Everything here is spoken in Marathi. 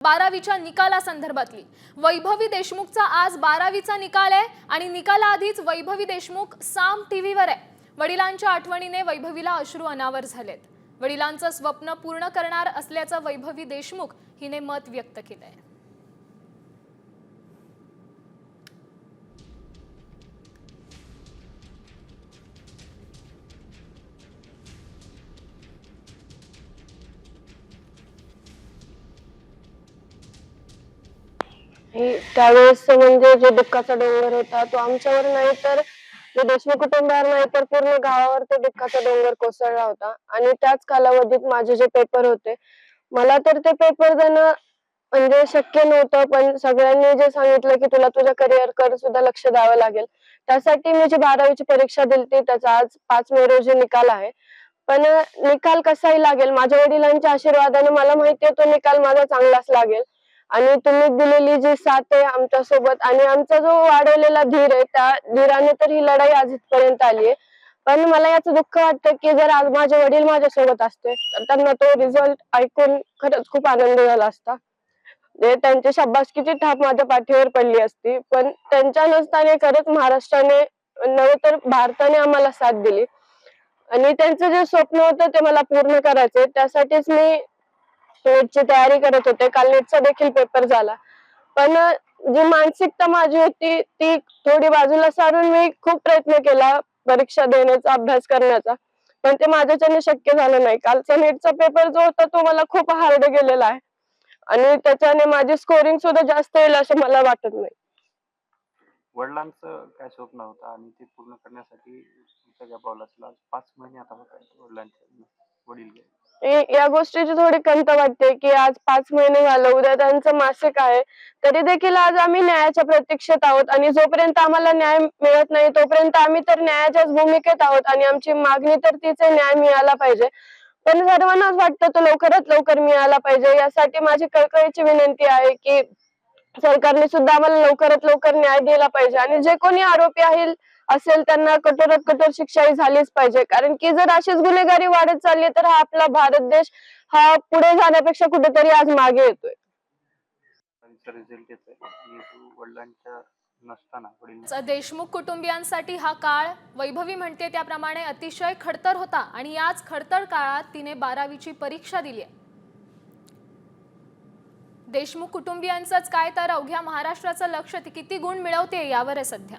12वीच्या निकालासंदर्भातली वैभवी देशमुखचा आज 12वीचा निकाल आहे आणि निकालाआधीच वैभवी देशमुख साम टीव्हीवर आहे। वडिलांच्या आठवणीने वैभवीला अश्रू अनावर झालेत। वडिलांचं स्वप्न पूर्ण करणार असल्याचं वैभवी देशमुख हिने मत व्यक्त केलंय। त्यावेळेस म्हणजे जो दुःखाचा डोंगर होता तो आमच्यावर नाही तर जो देशमुख कुटुंबावर नाही तर पूर्ण गावावर तो दुःखाचा डोंगर कोसळला होता। आणि त्याच कालावधीत माझे जे पेपर होते, मला तर ते पेपर देणं म्हणजे शक्य नव्हतं, पण सगळ्यांनी जे सांगितलं की तुला तुझ्या करिअर कडे सुद्धा लक्ष द्यावं लागेल, त्यासाठी मी जी 12वीची परीक्षा दिली त्याचा आज 5 मे रोजी निकाल आहे। पण निकाल कसाही लागेल, माझ्या वडिलांच्या आशीर्वादाने मला माहितीये तो निकाल माझा चांगलाच लागेल। आणि तुम्ही दिलेली जी साथ आहे आमच्या सोबत आणि आमचा जो वाढवलेला धीर आहे, त्या धीराने तर ही लढाई आज इथपर्यंत आली आहे। पण मला याचं दुःख वाटतं की जर आज माझे वडील माझ्यासोबत असते तर त्यांना तो रिझल्ट ऐकून खरंच खूप आनंद झाला असता। त्यांची शाबासकीची थाप माझ्या पाठीवर पडली असती, पण त्यांच्या नसताना खरंच महाराष्ट्राने नव्हे तर भारताने आम्हाला साथ दिली आणि त्यांचं जे स्वप्न होतं ते मला पूर्ण करायचंय। त्यासाठीच मी नीटची तयारी करत होते। काल नीटचा देखील पेपर झाला, पण जी मानसिकता माझी होती ती थोडी बाजूला सारून मी खूप प्रयत्न केला परीक्षा देण्याचा, अभ्यास करण्याचा, पण ते माझ्याच्याने शक्य झालं नाही। कालचा नीटचा पेपर जो होता तो मला खूप हार्ड गेलेला आहे आणि त्याच्याने माझी स्कोरिंग सुद्धा जास्त येईल असं मला वाटत नाही। वडिलांचं काय स्वप्न होतं आणि ते पूर्ण करण्यासाठी तुमच्या ज्या पावलाला 5 महिने आता होत आहेत वडिलांचे वडील गेले। या गोष्टीची थोडी खंत वाटते की आज 5 महिने झालं, उद्या त्यांचं मासिक आहे, तरी देखील आज आम्ही न्यायाच्या प्रतीक्षेत आहोत आणि जोपर्यंत आम्हाला न्याय मिळत नाही तोपर्यंत आम्ही तर न्यायाच्याच भूमिकेत आहोत आणि आमची मागणी तर तीच आहे, न्याय मिळाला पाहिजे। पण सर्वांनाच वाटतं तो लवकरात लवकर मिळाला पाहिजे। यासाठी माझी कळकळीची विनंती आहे की सरकारने सुद्धा आम्हाला लवकरात लवकर न्याय दिला पाहिजे आणि जे कोणी आरोपी असेल त्यांना कठोरात कठोर शिक्षाही झालीच पाहिजे, कारण की जर अशीच गुन्हेगारी वाढत चालली तर हा आपला भारत देश हा पुढे जाण्यापेक्षा कुठेतरी आज मागे येतोय। रिझल्ट येतोय आणि वडिलांच्या नसताना देशमुख कुटुंबियांसाठी हा काळ वैभवी म्हणते त्याप्रमाणे अतिशय खडतर होता आणि याच खडतर काळात तिने 12वीची परीक्षा दिली आहे। देशमुख कुटुंबियांचंच काय तर अवघ्या महाराष्ट्राचं लक्ष ती किती गुण मिळवते यावर आहे सध्या।